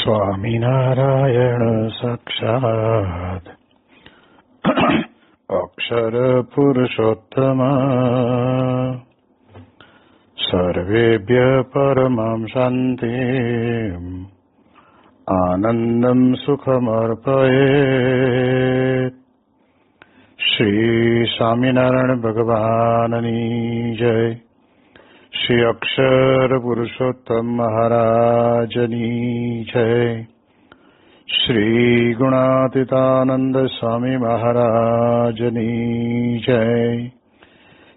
સ્વામિનારાયણ સાક્ષાત અક્ષર પુરુષોત્તમ સર્વેભ્ય પરમં શાંતિ આનંદમ સુખમર્પયેત. શ્રી સ્વામિનારાયણ ભગવાનની જય. શ્રી અક્ષર પુરુષોત્તમ મહારાજની જય. શ્રી ગુણાતીતાનંદ સ્વામી મહારાજની જય.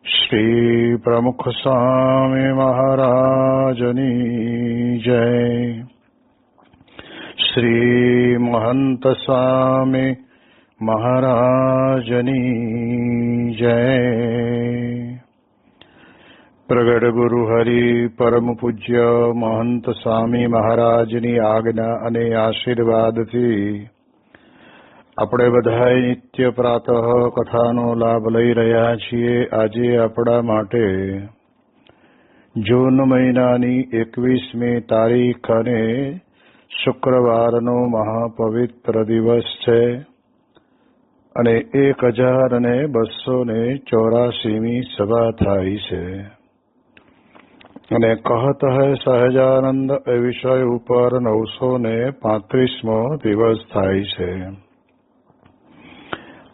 શ્રી પ્રમુખ સ્વામી મહારાજની જય. શ્રી મહંત સ્વામી મહારાજની જય. પ્રગટ ગુરુ હરિ પરમ પૂજ્ય મહંત સ્વામી મહારાજની આજ્ઞા અને આશીર્વાદથી આપણે બધાએ નિત્ય પ્રાતઃ કથાનો લાભ લઈ રહ્યા છીએ. આજે આપણા માટે જૂન મહિનાની 21મી તારીખ અને શુક્રવારનો મહાપવિત્ર દિવસ છે અને 1284મી સભા થાય છે. અને કહત હૈ સહજાનંદ એ વિષય ઉપર 935મો દિવસ થાય છે.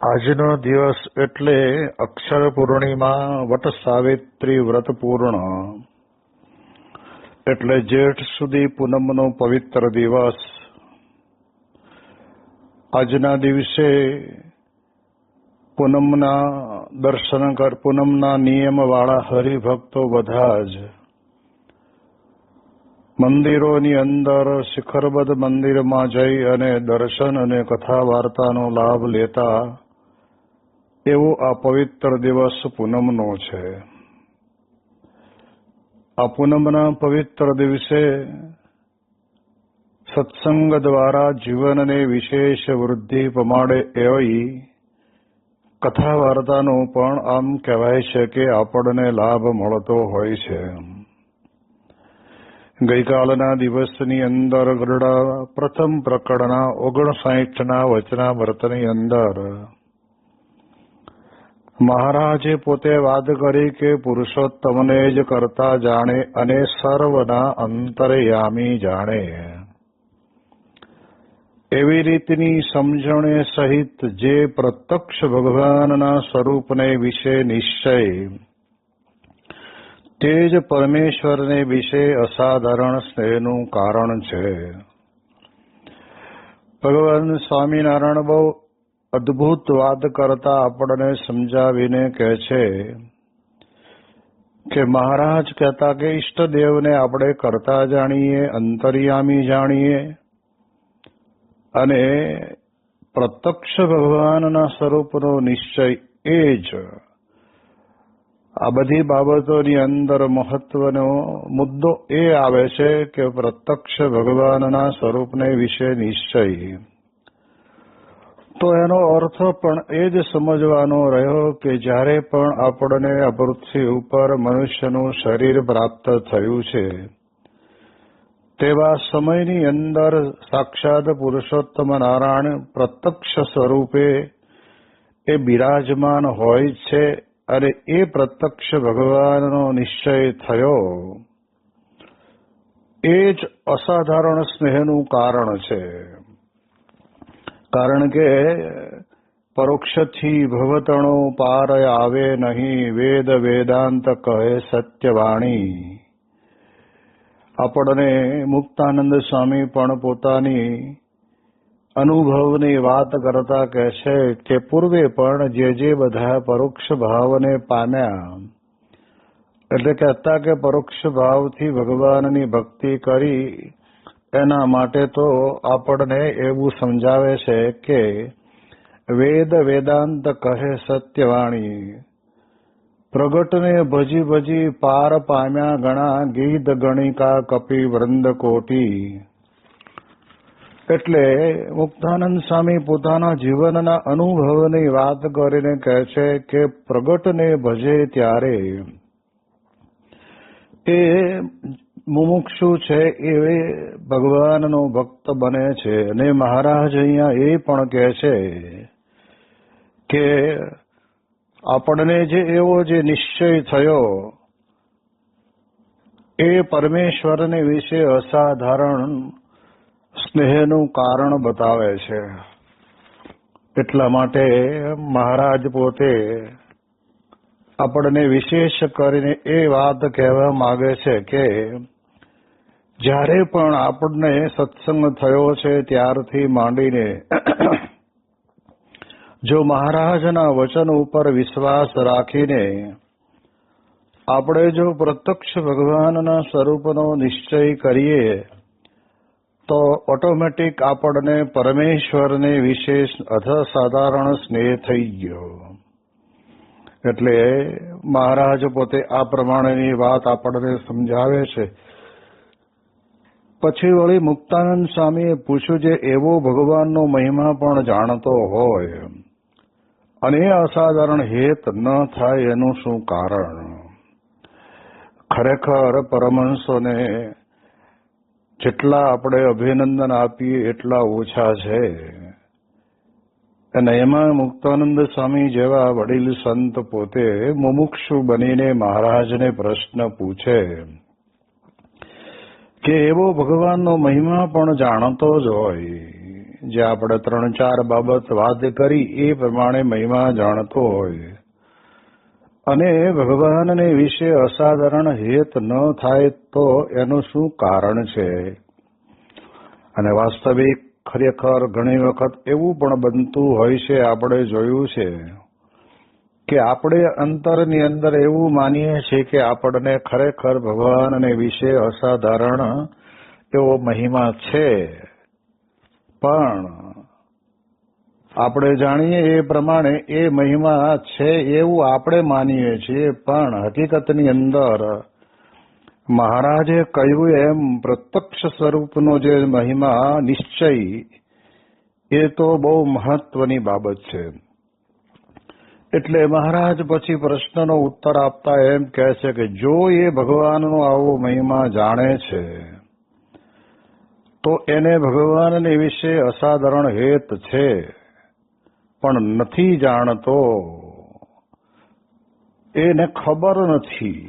આજનો દિવસ એટલે અક્ષર પૂર્ણિમા, વટ સાવિત્રી વ્રત પૂર્ણ એટલે જેઠ સુધી પૂનમનો પવિત્ર દિવસ. આજના દિવસે પૂનમના દર્શન પૂનમના નિયમવાળા હરિભક્તો બધા જ મંદિરોની અંદર શિખરબદ્ધ મંદિરમાં જઈ અને દર્શન અને કથા વાર્તાનો લાભ લેતા એવો આ પવિત્ર દિવસ પૂનમનો છે. આ પૂનમના પવિત્ર દિવસે સત્સંગ દ્વારા જીવનને વિશેષ વૃદ્ધિ પમાડે એવી કથા વાર્તાનો પણ આમ કહેવાય છે કે આપણને લાભ મળતો હોય છે. ગઈકાલના દિવસની અંદર ગરડા પ્રથમ પ્રકરણના 59ના વચનામૃતની અંદર મહારાજે પોતે વાત કરી કે પુરુષોત્તમને જ કરતા જાણે અને સર્વના અંતર્યામી જાણે. એવી રીતની સમજણે સહિત જે પ્રત્યક્ષ ભગવાનના સ્વરૂપને વિશે નિશ્ચય, તે જ પરમેશ્વરને વિશે અસાધારણ સ્નેહનું કારણ છે. ભગવાન સ્વામિનારાયણ બહુ અદ્ભુત વાત કરતા આપણને સમજાવીને કહે છે કે મહારાજ કહેતા કે ઈષ્ટદેવને આપણે કરતા જાણીએ, અંતર્યામી જાણીએ અને પ્રત્યક્ષ ભગવાનના સ્વરૂપનો નિશ્ચય એ જ. આ બધી બાબતોની અંદર મહત્વનો મુદ્દો એ આવે છે કે પ્રત્યક્ષ ભગવાનના સ્વરૂપને વિશે નિશ્ચય. તો એનો અર્થ પણ એ જ સમજવાનો રહ્યો કે જ્યારે પણ આપણને આ પૃથ્વી ઉપર મનુષ્યનું શરીર પ્રાપ્ત થયું છે તેવા સમયની અંદર સાક્ષાત પુરુષોત્તમ નારાયણ પ્રત્યક્ષ સ્વરૂપે એ બિરાજમાન હોય છે અને એ પ્રત્યક્ષ ભગવાનનો નિશ્ચય થયો એ જ અસાધારણ સ્નેહનું કારણ છે. કારણ કે પરોક્ષથી ભવતણો પાર આવે નહીં, વેદ વેદાંત કહે સત્યવાણી. આપણને મુક્તાનંદ સ્વામી પણ પોતાની અનુભવની વાત કરતા કહે છે કે પૂર્વે પણ જે બધા પરોક્ષ ભાવને પામ્યા, એટલે કહેતા કે પરોક્ષ ભાવથી ભગવાનની ભક્તિ કરી એના માટે તો આપણને એવું સમજાવે છે કે વેદ વેદાંત કહે સત્યવાણી. પ્રગટને ભજી ભજી પાર પામ્યા ગણા, ગીધ ગણિકા કપી વૃંદ કોટી. એટલે મુક્તાનંદ સ્વામી પોતાના જીવનના અનુભવની વાત કરીને કહે છે કે પ્રગટને ભજે ત્યારે એ મુમુક્ષુ છે એ ભગવાનનો ભક્ત બને છે. અને મહારાજ અહીંયા એ પણ કહે છે કે આપણને જે એવો જે નિશ્ચય થયો એ પરમેશ્વરને વિશે અસાધારણ સ્નેહનું કારણ બતાવે છે. એટલા માટે મહારાજ પોતે આપણને વિશેષ કરીને એ વાત કહેવા માંગે છે કે જ્યારે પણ આપણને સત્સંગ થયો છે ત્યારથી માંડીને જો મહારાજના વચન ઉપર વિશ્વાસ રાખીને આપણે જો પ્રત્યક્ષ ભગવાનના સ્વરૂપનો નિશ્ચય કરીએ તો ઓટોમેટિક આપણને પરમેશ્વરને વિશેષ અસાધારણ સ્નેહ થઈ ગયો. એટલે મહારાજ પોતે આ પ્રમાણેની વાત આપણને સમજાવે છે. પછી વળી મુક્તાનંદ સ્વામીએ પૂછ્યું, જે એવો ભગવાનનો મહિમા પણ જાણતો હોય અને એ અસાધારણ હેત ન થાય એનું શું કારણ? ખરેખર પરમહંસોને જેટલા આપણે અભિનંદન આપીએ એટલા ઓછા છે. અને એમાં મુક્તાનંદ સ્વામી જેવા વડીલ સંત પોતે મુમુક્ષુ બનીને મહારાજને પ્રશ્ન પૂછે કે એવો ભગવાનનો મહિમા પણ જાણતો જ હોય, જે આપણે 3-4 બાબત વાત કરી એ પ્રમાણે મહિમા જાણતો હોય અને ભગવાનને વિશે અસાધારણ હેત ન થાય તો એનું શું કારણ છે? અને વાસ્તવિક ખરેખર ઘણી વખત એવું પણ બનતું હોય છે, આપણે જોયું છે કે આપણે અંતરની અંદર એવું માનીએ છીએ કે આપણને ખરેખર ભગવાનને વિશે અસાધારણ એવો મહિમા છે, પણ આપણે જાણીએ એ પ્રમાણે એ મહિમા છે એવું આપણે માનીએ છીએ, પણ હકીકતની અંદર મહારાજે કહ્યું એમ પ્રત્યક્ષ સ્વરૂપનો જે મહિમા નિશ્ચય એ તો બહુ મહત્વની બાબત છે. એટલે મહારાજ પછી પ્રશ્નનો ઉત્તર આપતા એમ કહે છે કે જો એ ભગવાનનો આવો મહિમા જાણે છે તો એને ભગવાનને વિશે અસાધારણ હેત છે, પણ નથી જાણતો, એને ખબર નથી.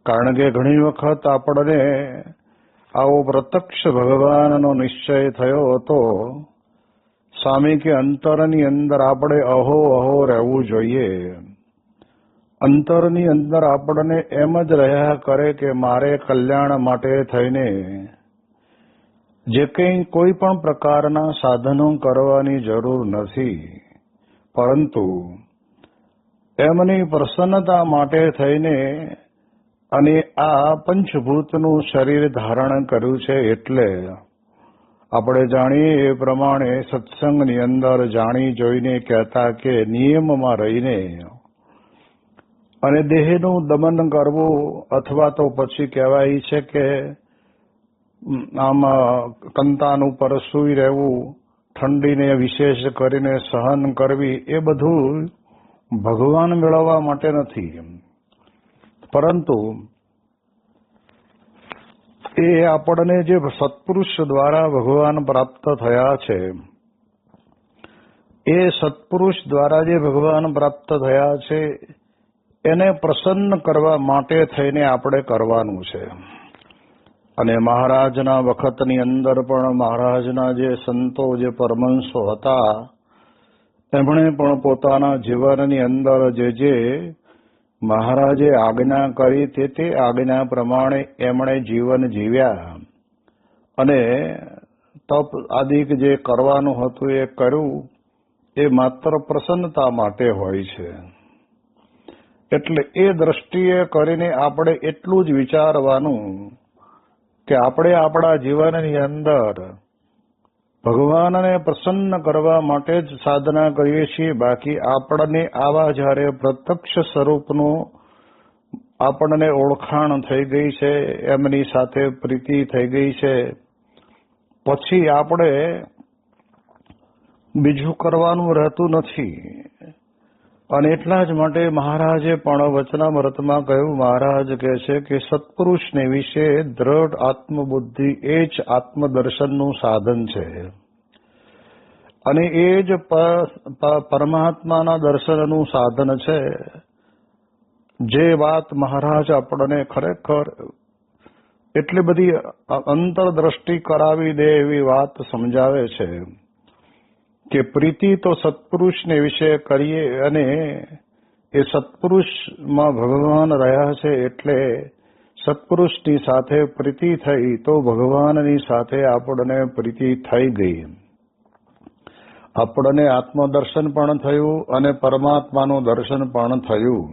કારણ કે ઘણી વખત આપણને આવો પ્રત્યક્ષ ભગવાનનો નિશ્ચય થયો હતો, સ્વામી કે અંતરની અંદર આપણે અહો રહેવું જોઈએ. અંતરની અંદર આપણને એમ જ રહ્યા કરે કે મારે કલ્યાણ માટે થઈને જે કંઈ કોઈ પણ પ્રકારના સાધનો કરવાની જરૂર નથી, પરંતુ એમની પ્રસન્નતા માટે થઈને અને આ પંચભૂતનું શરીર ધારણ કર્યું છે. એટલે આપણે જાણીએ એ પ્રમાણે સત્સંગની અંદર જાણી જોઈને કહેતા કે નિયમમાં રહીને અને દેહનું દમન કરવું, અથવા તો પછી કહેવાય છે કે આમાં કંતાન ઉપર સૂઈ રહેવું, ઠંડીને વિશેષ કરીને સહન કરવી, એ બધું ભગવાન મેળવવા માટે નથી, પરંતુ એ આપણને જે સત્પુરુષ દ્વારા ભગવાન પ્રાપ્ત થયા છે, એ સત્પુરુષ દ્વારા જે ભગવાન પ્રાપ્ત થયા છે એને પ્રસન્ન કરવા માટે થઈને આપણે કરવાનું છે. અને મહારાજના વખતની અંદર પણ મહારાજના જે સંતો, જે પરમહંસો હતા, એમણે પણ પોતાના જીવનની અંદર જે મહારાજે આજ્ઞા કરી તે આજ્ઞા પ્રમાણે એમણે જીવન જીવ્યા અને તપ આદિક જે કરવાનું હતું એ કર્યું. એ માત્ર પ્રસન્નતા માટે હોય છે. એટલે એ દ્રષ્ટિએ કરીને આપણે એટલું જ વિચારવાનું કે આપણે આપણા જીવનની અંદર ભગવાનને પ્રસન્ન કરવા માટે જ સાધના કરીએ છીએ. બાકી આપણને આવા જ્યારે પ્રત્યક્ષ સ્વરૂપનું આપણને ઓળખાણ થઈ ગઈ છે, એમની સાથે પ્રીતિ થઈ ગઈ છે, પછી આપણે બીજું કરવાનું રહેતું નથી. અને એટલા જ માટે મહારાજે પણ વચનામૃતમાં કહ્યું, મહારાજ કહે છે કે સત્પુરુષને વિશે દ્રઢ આત્મબુદ્ધિ એ જ આત્મદર્શનનું સાધન છે અને એ જ પરમાત્માના દર્શનનું સાધન છે. જે વાત મહારાજ આપણને ખરેખર એટલી બધી અંતરદ્રષ્ટિ કરાવી દે એવી વાત સમજાવે છે કે પ્રીતિ તો સત્પુરુષને વિશે કરીએ અને એ સત્પુરુષમાં ભગવાન રહ્યા છે એટલે સત્પુરુષની સાથે પ્રીતિ થઈ તો ભગવાનની સાથે આપણને પ્રીતિ થઈ ગઈ. આપણને આત્મદર્શન પણ થયું અને પરમાત્માનું દર્શન પણ થયું.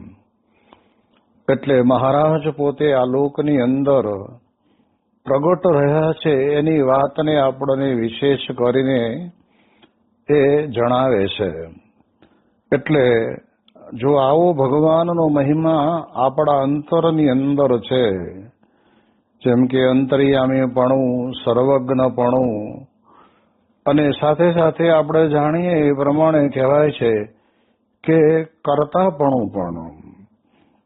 એટલે મહારાજ પોતે આ લોકની અંદર પ્રગટ રહ્યા છે એની વાતને આપણને વિશેષ કરીને એ જણાવે છે. એટલે જો આવો ભગવાનનો મહિમા આપણા અંતરની અંદર છે, જેમ કે અંતર્યામીપણું, સર્વજ્ઞપણું, અને સાથે સાથે આપણે જાણીએ એ પ્રમાણે કહેવાય છે કે કર્તાપણું પણ.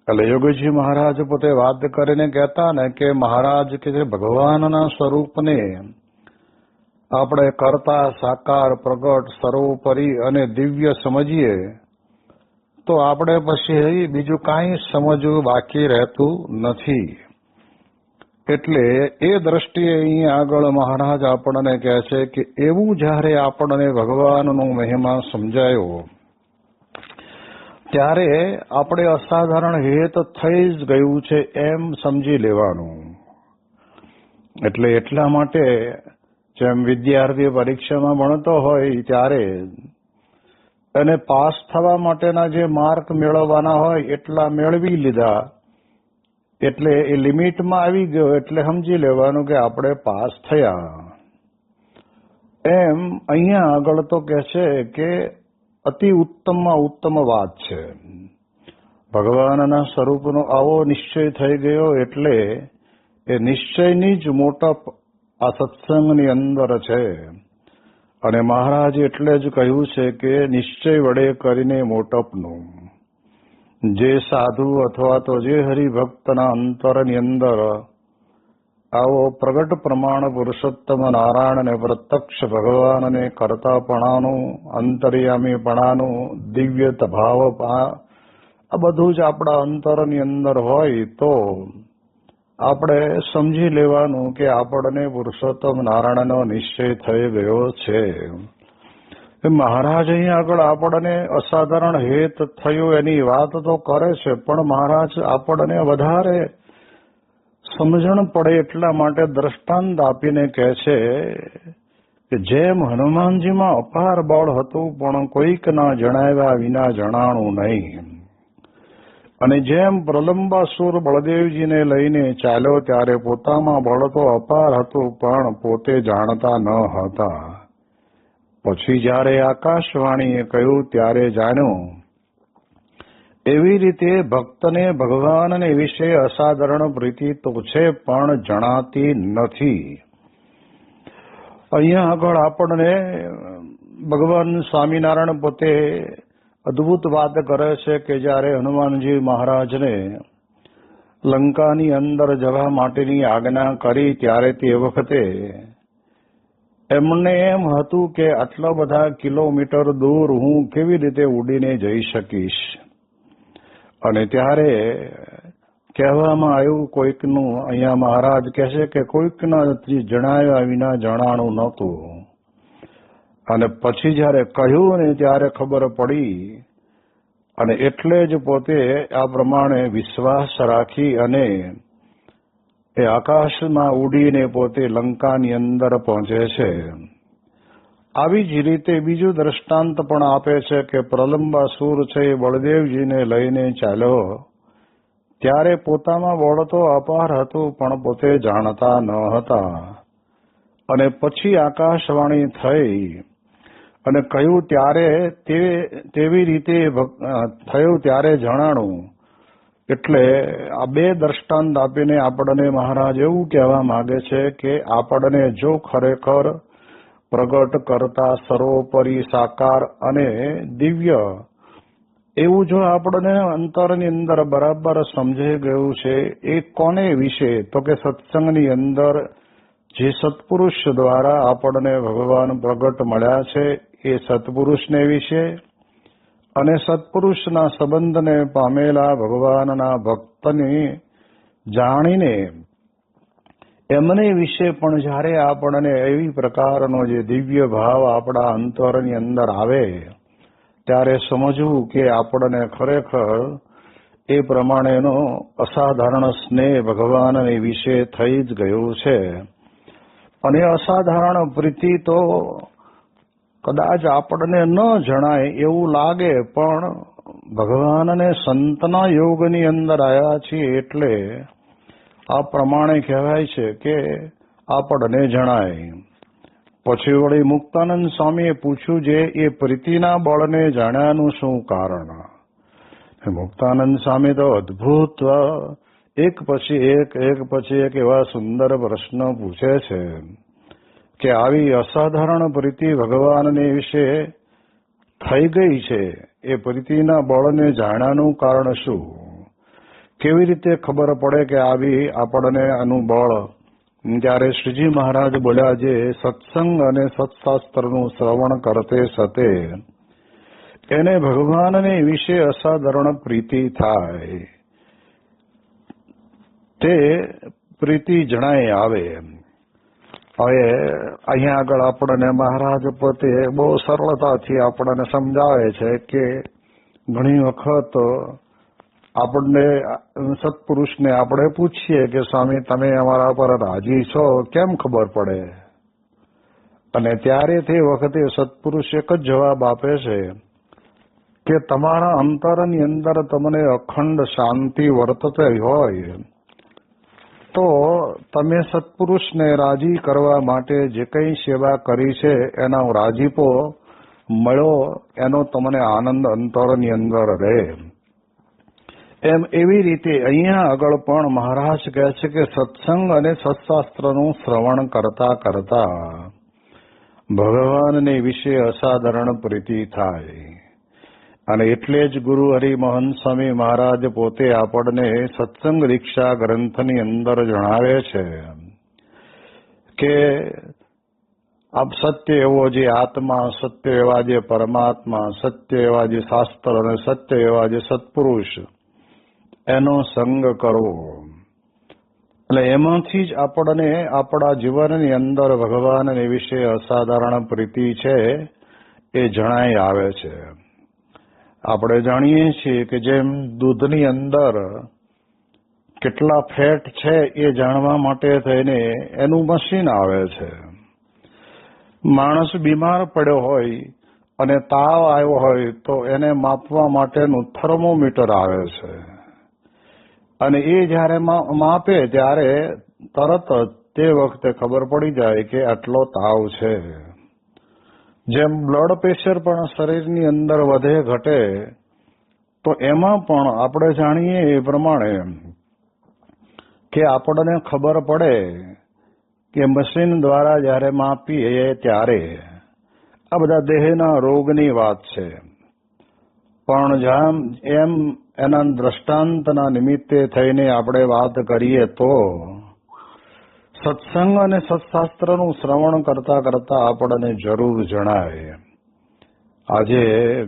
એટલે યોગીજી મહારાજ પોતે વાત કરીને કહેતા ને કે મહારાજ કે ભગવાનના સ્વરૂપને આપણે કર્તા, સાકાર, પ્રગટ, સર્વોપરી અને દિવ્ય સમજીએ તો આપણે પછી બીજું કાંઈ સમજવું બાકી રહેતું નથી. એટલે એ દ્રષ્ટિએ અહીં આગળ મહારાજ આપણને કહે છે કે એવું જ્યારે આપણને ભગવાનનો મહિમા સમજાયો ત્યારે આપણે અસાધારણ હેત થઈ જ ગયું છે એમ સમજી લેવાનું. એટલે એટલા માટે જેમ વિદ્યાર્થી પરીક્ષામાં ભણતો હોય ત્યારે એને પાસ થવા માટેના જે માર્ક મેળવવાના હોય એટલા મેળવી લીધા એટલે એ લિમિટમાં આવી ગયો એટલે સમજી લેવાનું કે આપણે પાસ થયા. એમ અહીંયા આગળ તો કહે છે કે અતિ ઉત્તમમાં ઉત્તમ વાત છે. ભગવાનના સ્વરૂપનો આવો નિશ્ચય થઈ ગયો એટલે એ નિશ્ચયની જ મોટપ આ સત્સંગની અંદર છે. અને મહારાજે એટલે જ કહ્યું છે કે નિશ્ચય વડે કરીને મોટપનું. જે સાધુ અથવા તો જે હરિભક્તના અંતરની અંદર આવો પ્રગટ પ્રમાણ પુરુષોત્તમ નારાયણને પ્રત્યક્ષ ભગવાનને કરતાપણાનું, અંતર્યામીપણાનું, દિવ્ય ભાવ આ બધું જ આપણા અંતરની અંદર હોય તો આપણે સમજી લેવાનું કે આપણને પુરુષોત્તમ નારાયણનો નિશ્ચય થઈ ગયો છે. મહારાજ અહીં આગળ આપણને અસાધારણ હેત થયું એની વાત તો કરે છે પણ મહારાજ આપણને વધારે સમજણ પડે એટલા માટે દ્રષ્ટાંત આપીને કહે છે કે જેમ હનુમાનજીમાં અપાર બળ હતું પણ કોઈકના જણાવ્યા વિના જણાણું નહીં, અને જેમ પ્રલંબાસુર બળદેવજીને લઈને ચાલ્યો ત્યારે પોતામાં બળ તો અપાર હતું પણ પોતે જાણતા ન હતા. પછી જ્યારે આકાશવાણીએ કહ્યું ત્યારે જાણ્યું. એવી રીતે ભક્તને ભગવાનને વિશે અસાધારણ પ્રીતિ તો છે પણ જણાતી નથી. અહીંયા આગળ આપણને ભગવાન સ્વામિનારાયણ પોતે અદભુત વાત કરે છે કે જ્યારે હનુમાનજી મહારાજને લંકાની અંદર જવા માટેની આજ્ઞા કરી ત્યારે તે વખતે એમને એમ હતું કે આટલા બધા કિલોમીટર દૂર હું કેવી રીતે ઉડીને જઈ શકીશ. અને ત્યારે કહેવામાં આવ્યું કોઈકનું, અહીંયા મહારાજ કહે છે કે કોઈકના જણાવ્યા વિના જણાણું નહોતું. અને પછી જયારે કહ્યું ને ત્યારે ખબર પડી અને એટલે જ પોતે આ પ્રમાણે વિશ્વાસ રાખી અને એ આકાશમાં ઉડીને પોતે લંકાની અંદર પહોંચે છે. આવી જ રીતે બીજું દ્રષ્ટાંત પણ આપે છે કે પ્રલંબાસુર છે એ બળદેવજીને લઈને ચાલ્યો ત્યારે પોતામાં બળ તો અપાર હતું પણ પોતે જાણતા ન હતા. અને પછી આકાશવાણી થઈ અને કહ્યું ત્યારે તેવી રીતે થયું ત્યારે જણાણું. એટલે આ બે દ્રષ્ટાંત આપીને આપણને મહારાજ એવું કહેવા માંગે છે કે આપણને જો ખરેખર પ્રગટ કરતા સર્વોપરી સાકાર અને દિવ્ય એવું જો આપણને અંતરની અંદર બરાબર સમજાઈ ગયું છે, એ કોને વિશે? તો કે સત્સંગની અંદર જે સત્પુરુષ દ્વારા આપણને ભગવાન પ્રગટ મળ્યા છે એ સત્પુરુષને વિશે, અને સત્પુરુષના સંબંધને પામેલા ભગવાનના ભક્તને જાણીને એમને વિશે પણ જ્યારે આપણને એવી પ્રકારનો જે દિવ્ય ભાવ આપણા અંતરની અંદર આવે ત્યારે સમજવું કે આપણને ખરેખર એ પ્રમાણેનો અસાધારણ સ્નેહ ભગવાનને વિશે થઈ જ ગયો છે. અને અસાધારણ પ્રીતિ તો કદાચ આપણને ન જણાય એવું લાગે, પણ ભગવાનને સંતના યોગની અંદર આવ્યા છીએ એટલે આ પ્રમાણે કહેવાય છે કે આપણને જણાય. પછી વળી મુક્તાનંદ સ્વામીએ પૂછ્યું, જે એ પ્રીતિના બળને જાણ્યાનું શું કારણ? મુક્તાનંદ સ્વામી તો અદભુત એક પછી એક એવા સુંદર પ્રશ્ન પૂછે છે કે આવી અસાધારણ પ્રીતિ ભગવાનની વિશે થઈ ગઈ છે, એ પ્રીતિના બળને જાણ્યાનું કારણ શું? કેવી રીતે ખબર પડે કે આવી આપણને આનું બળ? ત્યારે શ્રીજી મહારાજ બોલ્યા, જે સત્સંગ અને સત્શાસ્ત્રનું શ્રવણ કરતે સતે એને ભગવાનને વિશે અસાધારણ પ્રીતિ થાય, તે પ્રીતિ જણાય આવે. હવે અહીંયા આગળ આપણને મહારાજ પોતે બહુ સરળતાથી આપણને સમજાવે છે કે ઘણી વખત આપણને સત્પુરુષને આપણે પૂછીએ કે સ્વામી તમે અમારા પર રાજી છો, કેમ ખબર પડે? અને ત્યારે તે વખતે સત્પુરુષ એક જ જવાબ આપે છે કે તમારા અંતરની અંદર તમને અખંડ શાંતિ વર્તતી હોય તો તમે સત્પુરુષને રાજી કરવા માટે જે કંઈ સેવા કરી છે એનો રાજીપો મળ્યો, એનો તમને આનંદ અંતરની અંદર રહે. એમ એવી રીતે અહીંયા આગળ પણ મહારાજ કહે છે કે સત્સંગ અને સત્શાસ્ત્રનું શ્રવણ કરતા કરતા ભગવાનને વિશે અસાધારણ પ્રીતિ થાય. અને એટલે જ ગુરુ હરિમોહન સ્વામી મહારાજ પોતે આપણને સત્સંગ દીક્ષા ગ્રંથની અંદર જણાવે છે કે આપ સત્ય એવો જે આત્મા, સત્ય એવા જે પરમાત્મા, સત્ય એવા જે શાસ્ત્ર અને સત્ય એવા જે સત્પુરુષ, એનો સંગ કરવો. એટલે એમાંથી જ આપણને આપણા જીવનની અંદર ભગવાનને વિશે અસાધારણ પ્રીતિ છે એ જણાઈ આવે છે. આપણે જાણીએ છીએ કે જેમ દૂધની અંદર કેટલા ફેટ છે એ જાણવા માટે થઈને એનું મશીન આવે છે. માણસ બીમાર પડ્યો હોય અને તાવ આવ્યો હોય તો એને માપવા માટેનું થર્મોમીટર આવે છે, અને એ જ્યારે માપે ત્યારે તરત જ તે વખતે ખબર પડી જાય કે આટલો તાવ છે. જેમ બ્લડ પ્રેશર પણ શરીરની અંદર વધે ઘટે તો એમાં પણ આપણે જાણીએ એ પ્રમાણે કે આપણને ખબર પડે કે મશીન દ્વારા જ્યારે માપીએ ત્યારે આ બધા દેહના રોગની વાત છે. પણ એમ એના દ્રષ્ટાંતના નિમિત્તે થઈને આપણે વાત કરીએ તો સત્સંગ અને સત્શાસ્ત્રનું શ્રવણ કરતા કરતા આપણને જરૂર જણાય. આજે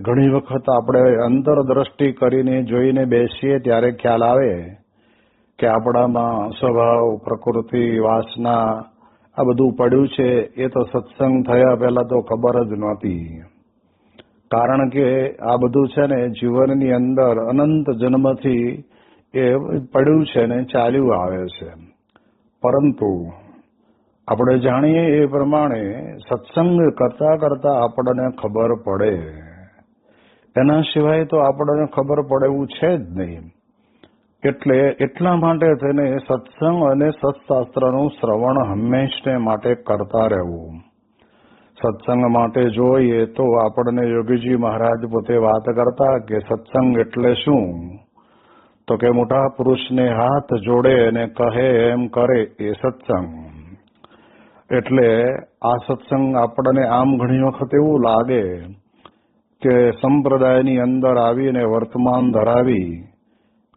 ઘણી વખત આપણે અંતરદ્રષ્ટિ કરીને જોઈને બેસીએ ત્યારે ખ્યાલ આવે કે આપણામાં સ્વભાવ, પ્રકૃતિ, વાસના આ બધું પડ્યું છે. એ તો સત્સંગ થયા પહેલા તો ખબર જ નહોતી. કારણ કે આ બધું છે ને જીવનની અંદર અનંત જન્મથી એ પડ્યું છે ને ચાલ્યું આવે છે. પરંતુ આપણે જાણીએ એ પ્રમાણે સત્સંગ કરતા કરતા આપણને ખબર પડે, એના સિવાય તો આપણને ખબર પડે એવું છે જ નહીં. એટલે એટલા માટે થઈને સત્સંગ અને સત્શાસ્ત્રનું શ્રવણ હંમેશને માટે કરતા રહેવું. સત્સંગ માટે જોઈએ તો આપણને યોગીજી મહારાજ પોતે વાત કરતા કે સત્સંગ એટલે શું? તો કે મોટા પુરુષને હાથ જોડે અને કહે એમ કરે એ સત્સંગ. એટલે આ સત્સંગ આપણને આમ ઘણી વખત એવું લાગે કે સંપ્રદાયની અંદર આવીને વર્તમાન ધરાવી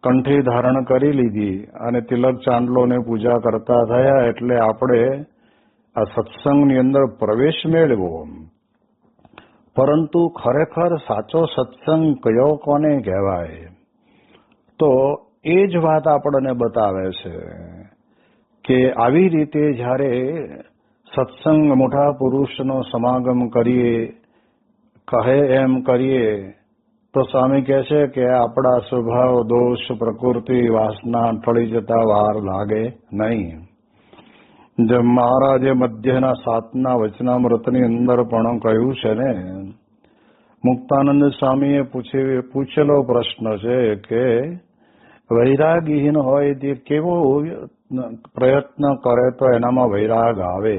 કંઠી ધારણ કરી લીધી અને તિલક ચાંદલોને પૂજા કરતા થયા એટલે આપણે આ સત્સંગની અંદર પ્રવેશ મેળવ્યો. પરંતુ ખરેખર સાચો સત્સંગ કયો કોને કહેવાય? તો એ જ વાત આપણને બતાવે છે કે આવી રીતે જ્યારે સત્સંગ મોટા પુરુષનો સમાગમ કરીએ, કહે એમ કરીએ, તો સ્વામી કહે છે કે આપણા સ્વભાવ, દોષ, પ્રકૃતિ, વાસના ટળી જતા વાર લાગે નહીં. જેમ મહારાજે મધ્યના 7ના વચનામૃતની અંદર પણ કહ્યું છે ને, મુક્તાનંદ સ્વામીએ પૂછેલો પ્રશ્ન છે કે વૈરાગીહીન હોય તે કેવો પ્રયત્ન કરે તો એનામાં વૈરાગ આવે?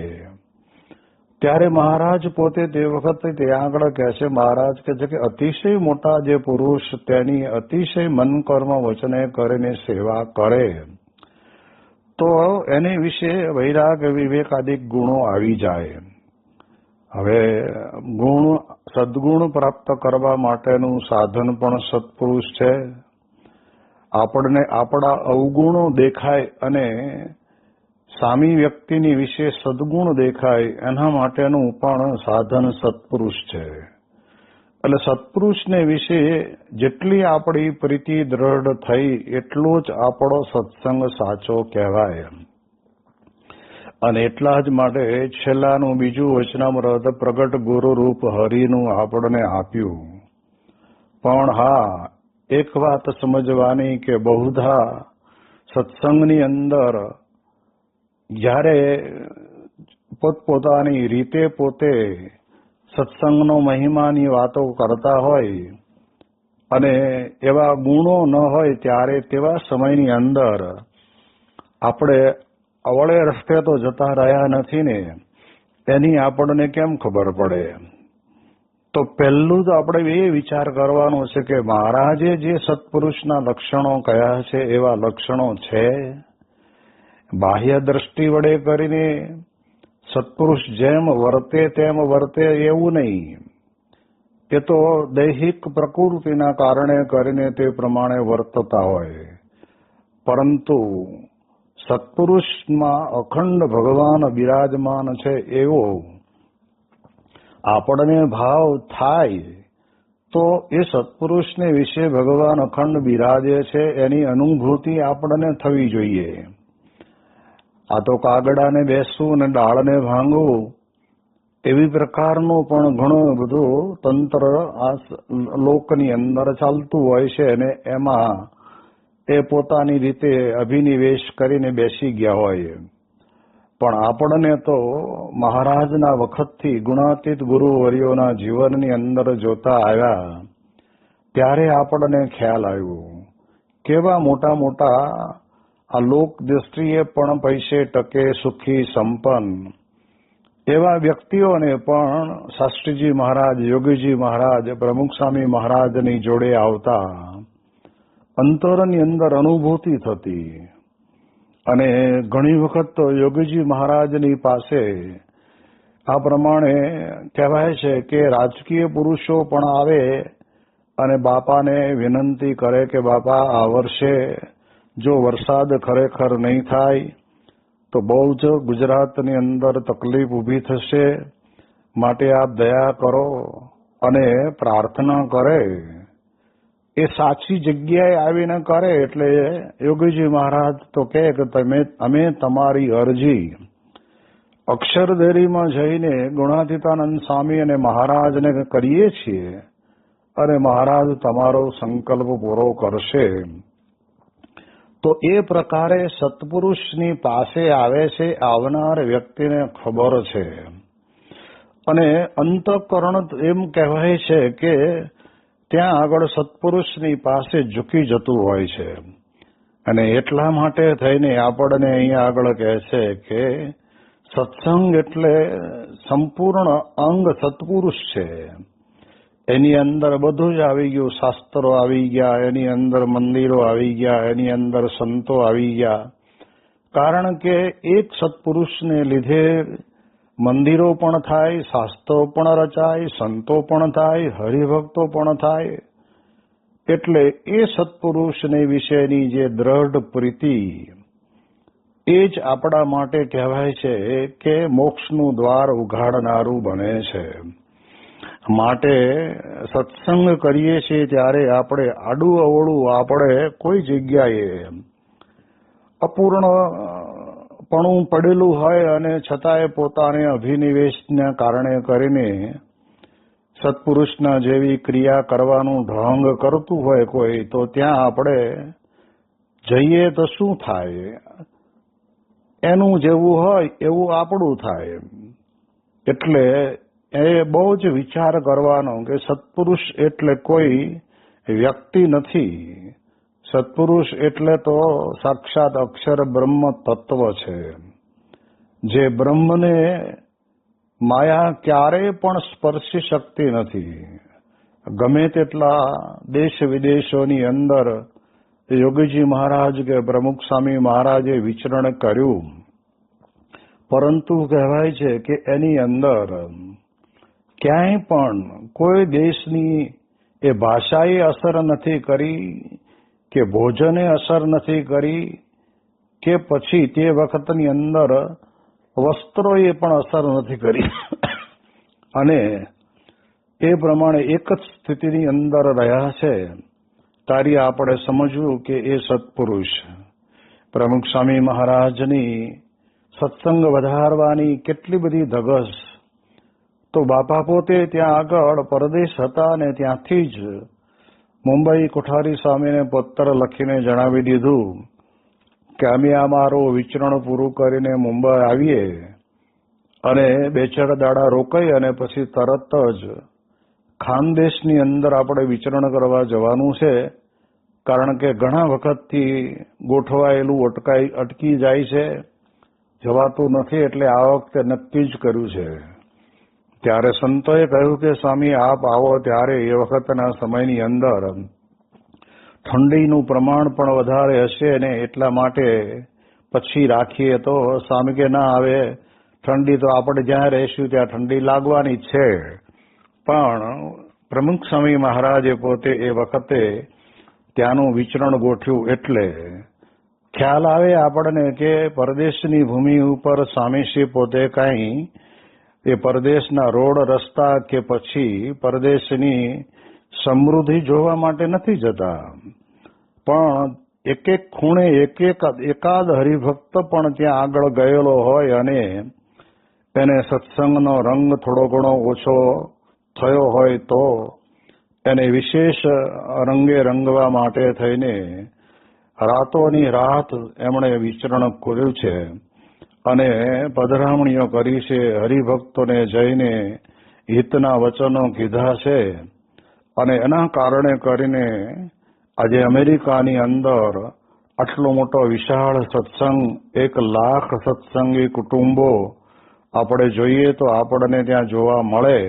ત્યારે મહારાજ પોતે તે વખતે ત્યાં આગળ કહે છે, મહારાજ કહે છે કે અતિશય મોટા જે પુરુષ તેની અતિશય મન કર્મ વચને કરીને સેવા કરે તો એની વિશે વૈરાગ વિવેકાદિક ગુણો આવી જાય. હવે સદગુણ પ્રાપ્ત કરવા માટેનું સાધન પણ સત્પુરુષ છે. આપણને આપણા અવગુણો દેખાય અને સામી વ્યક્તિની વિશે સદગુણ દેખાય એના માટેનું પણ સાધન સત્પુરુષ છે. એટલે સત્પુરુષને વિશે જેટલી આપણી પ્રીતિ દ્રઢ થઈ એટલો જ આપણો સત્સંગ સાચો કહેવાય. અને એટલા જ માટે છેલ્લાનું બીજું વચનામૃત પ્રગટ ગુરુ રૂપ હરિનું આપણને આપ્યું. પણ હા, એક વાત સમજવાની કે બહુધા સત્સંગની અંદર જ્યારે પોતપોતાની રીતે પોતે સત્સંગનો મહિમાની વાતો કરતા હોય અને એવા ગુણો ન હોય ત્યારે તેવા સમયની અંદર આપણે અવળે રસ્તે તો જતા રહ્યા નથી ને, એની આપણને કેમ ખબર પડે? તો પહેલું તો આપણે એ વિચાર કરવાનો છે કે મહારાજે જે સત્પુરુષના લક્ષણો કયા છે એવા લક્ષણો છે? બાહ્ય દ્રષ્ટિ વડે કરીને સત્પુરુષ જેમ વર્તે તેમ વર્તે એવું નહીં. એ તો દૈહિક પ્રકૃતિના કારણે કરીને તે પ્રમાણે વર્તતા હોય. પરંતુ સત્પુરુષમાં અખંડ ભગવાન બિરાજમાન છે એવો આપણને ભાવ થાય તો એ સત્પુરુષને વિશે ભગવાન અખંડ બિરાજે છે એની અનુભૂતિ આપણને થવી જોઈએ. આ તો કાગડાને બેસવું અને ડાળને ભાંગવું એવી પ્રકારનું પણ ઘણું બધું તંત્ર આ લોકની અંદર ચાલતું હોય છે અને એમાં એ પોતાની રીતે અભિનિવેશ કરીને બેસી ગયા હોય. પણ આપણને તો મહારાજના વખતથી ગુણાતીત ગુરુવર્યોના જીવનની અંદર જોતા આવ્યા ત્યારે આપણને ખ્યાલ આવ્યો કેવા મોટા મોટા આ લોક દ્રષ્ટિએ પણ પૈસે ટકે સુખી સંપન્ન એવા વ્યક્તિઓને પણ શાસ્ત્રીજી મહારાજ, યોગીજી મહારાજ, પ્રમુખ સ્વામી મહારાજની જોડે આવતા અંતરની અંદર અનુભૂતિ થતી. અને ઘણી વખત તો યોગીજી મહારાજની પાસે આ પ્રમાણે કહેવાય છે કે રાજકીય પુરુષો પણ આવે અને બાપાને વિનંતી કરે કે બાપા આ વર્ષે જો વરસાદ ખરેખર નહીં થાય તો બહુ જ ગુજરાતની અંદર તકલીફ ઊભી થશે, માટે આપ દયા કરો અને પ્રાર્થના કરે. એ સાચી જગ્યાએ આવીને કરે એટલે યોગીજી મહારાજ તો કહે કે અમે તમારી અરજી અક્ષરદેરીમાં જઈને ગુણાતીતાનંદ સ્વામી અને મહારાજને કરીએ છીએ અને મહારાજ તમારો સંકલ્પ પૂરો કરશે. તો એ પ્રકારે સત્પુરુષની પાસે આવે છે આવનાર વ્યક્તિને ખબર છે. અને અંતઃકરણ એમ કહેવાય છે કે ત્યાં આગળ સત્પુરુષની પાસે ઝૂકી જતું હોય છે. અને એટલા માટે થઈને આપણને અહીંયા આગળ કહે છે કે સત્સંગ એટલે સંપૂર્ણ અંગ સત્પુરુષ છે. એની અંદર બધું જ આવી ગયું. શાસ્ત્રો આવી ગયા, એની અંદર મંદિરો આવી ગયા, એની અંદર સંતો આવી ગયા. કારણ કે એક સત્પુરુષને લીધે મંદિરો પણ થાય, શાસ્ત્રો પણ રચાય, સંતો પણ થાય, હરિભક્તો પણ થાય. એટલે એ સત્પુરુષને વિશેની જે દ્રઢ પ્રીતિ એ જ આપણા માટે કહેવાય છે કે મોક્ષનું દ્વાર ઉઘાડનારું બને છે. માટે સત્સંગ કરીએ છીએ ત્યારે આપણે આડું અવળું આપણે કોઈ જગ્યાએ અપૂર્ણપણું પડેલું હોય અને છતાંય પોતાને અભિનિવેશના કારણે કરીને સત્પુરુષના જેવી ક્રિયા કરવાનું ઢોંગ કરતું હોય કોઈ, તો ત્યાં આપણે જઈએ તો શું થાય? એનું જેવું હોય એવું આપણું થાય. એટલે એ બહુ જ વિચાર કરવાનો કે સત્પુરુષ એટલે કોઈ વ્યક્તિ નથી. સત્પુરુષ એટલે તો સાક્ષાત અક્ષર બ્રહ્મ તત્વ છે, જે બ્રહ્મને માયા ક્યારેય પણ સ્પર્શી શકતી નથી. ગમે તેટલા દેશ વિદેશોની અંદર યોગીજી મહારાજ કે પ્રમુખ સ્વામી મહારાજે વિચરણ કર્યું, પરંતુ કહેવાય છે કે એની અંદર ક્યાંય પણ કોઈ દેશની એ ભાષાએ અસર નથી કરી, કે ભોજને અસર નથી કરી, કે પછી તે વખતની અંદર વસ્ત્રોએ પણ અસર નથી કરી. અને એ પ્રમાણે એક જ સ્થિતિની અંદર રહ્યા છે. તારી આપણે સમજવું કે એ સત્પુરુષ. પ્રમુખ સ્વામી મહારાજની સત્સંગ વધારવાની કેટલી બધી ધગસ. તો બાપા પોતે ત્યાં આગળ પરદેશ હતા અને ત્યાંથી જ મુંબઈ કોઠારી સ્વામીને પત્ર લખીને જણાવી દીધું કે અમે અમારું વિચરણ પૂરું કરીને મુંબઈ આવીએ અને 2-4 દાડા રોકાઈ અને પછી તરત જ ખાનદેશની અંદર આપણે વિચરણ કરવા જવાનું છે. કારણ કે ઘણા વખતથી ગોઠવાયેલું અટકી જાય છે, જવાતું નથી. એટલે આ વખતે નક્કી જ કર્યું છે. ત્યારે સંતોએ કહ્યું કે સ્વામી આપ આવો ત્યારે એ વખતના સમયની અંદર ઠંડીનું પ્રમાણ પણ વધારે હશે ને એટલા માટે પછી રાખીએ. તો સ્વામી કે ના આવે, ઠંડી તો આપણે જ્યાં રહીશું ત્યાં ઠંડી લાગવાની છે. પણ પ્રમુખ સ્વામી મહારાજે પોતે એ વખતે ત્યાંનું વિચરણ ગોઠવ્યું. એટલે ખ્યાલ આવે આપણને કે પરદેશની ભૂમિ ઉપર સ્વામીશ્રી પોતે કાંઈ એ પરદેશના રોડ રસ્તા કે પછી પરદેશની સમૃદ્ધિ જોવા માટે નથી જતા, પણ એક એક ખૂણે એકાદ હરિભક્ત પણ ત્યાં આગળ ગયેલો હોય અને એને સત્સંગનો રંગ થોડો ઘણો ઓછો થયો હોય તો એને વિશેષ રંગે રંગવા માટે થઈને રાતોની રાત એમણે વિચરણ કર્યું છે અને પધરામણીઓ કરી છે. હરિભક્તોને જઈને હિતના વચનો કીધા છે. અને એના કારણે કરીને આજે અમેરિકાની અંદર આટલો મોટો વિશાળ સત્સંગ, 1 લાખ સત્સંગી કુટુંબો આપણે જોઈએ તો આપણને ત્યાં જોવા મળે.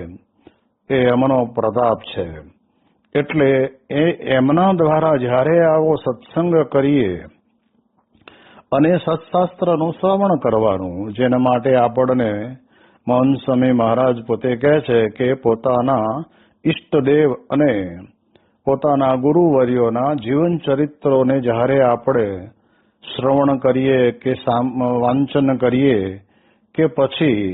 એ એમનો પ્રતાપ છે. એટલે એમના દ્વારા જ્યારે આવો સત્સંગ કરીએ અને સત્શાસ્ત્રનું શ્રવણ કરવાનું, જેના માટે આપણને મહંત સ્વામી મહારાજ પોતે કહે છે કે પોતાના ઈષ્ટદેવ અને પોતાના ગુરુવર્યોના જીવન ચરિત્રોને જ્યારે આપણે શ્રવણ કરીએ કે વાંચન કરીએ કે પછી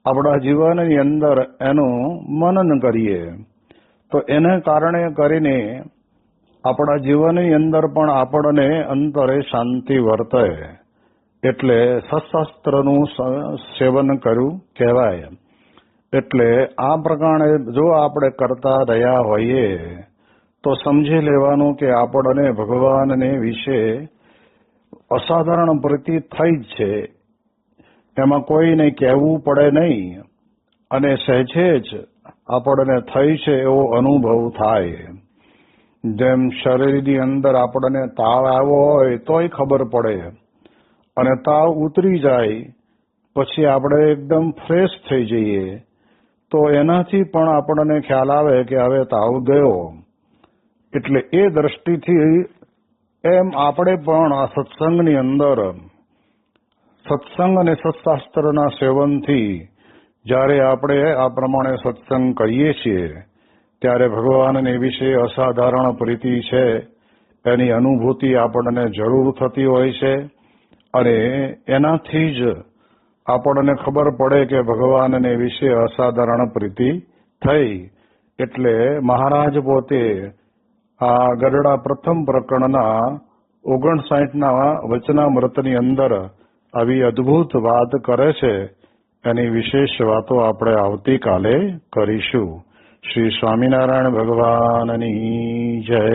આપણા જીવનની અંદર એનું મનન કરીએ, તો એને કારણે કરીને આપણા જીવનની અંદર પણ આપણને અંતરે શાંતિ વર્તે. એટલે સત્શાસ્ત્રનું સેવન કર્યું કહેવાય. એટલે આ પ્રકારે જો આપણે કરતા રહ્યા હોઈએ તો સમજી લેવાનું કે આપણને ભગવાનને વિશે અસાધારણ પ્રીતિ થઈ જ છે. એમાં કોઈને કહેવું પડે નહીં અને સહેજે જ આપણને થઈ છે એવો અનુભવ થાય. જેમ શરીરની અંદર આપણને તાવ આવ્યો હોય તોય ખબર પડે અને તાવ ઉતરી જાય પછી આપણે એકદમ ફ્રેશ થઈ જઈએ તો એનાથી પણ આપણને ખ્યાલ આવે કે હવે તાવ ગયો. એટલે એ દ્રષ્ટિથી એમ આપણે પણ આ સત્સંગની અંદર સત્સંગ અને સત્શાસ્ત્રના સેવનથી જ્યારે આપણે આ પ્રમાણે સત્સંગ કરીએ છીએ ત્યારે ભગવાનને વિશે અસાધારણ પ્રીતિ છે એની અનુભૂતિ આપણને જરૂર થતી હોય છે અને એનાથી જ આપણને ખબર પડે કે ભગવાનને વિશે અસાધારણ પ્રીતિ થઈ. એટલે મહારાજ પોતે આ ગરડા પ્રથમ પ્રકરણના 59ના વચનામૃતની અંદર આવી અદ્ભુત વાત કરે છે. એની વિશેષ વાતો આપણે આવતીકાલે કરીશું. શ્રી સ્વામિનારાયણ ભગવાનની જય.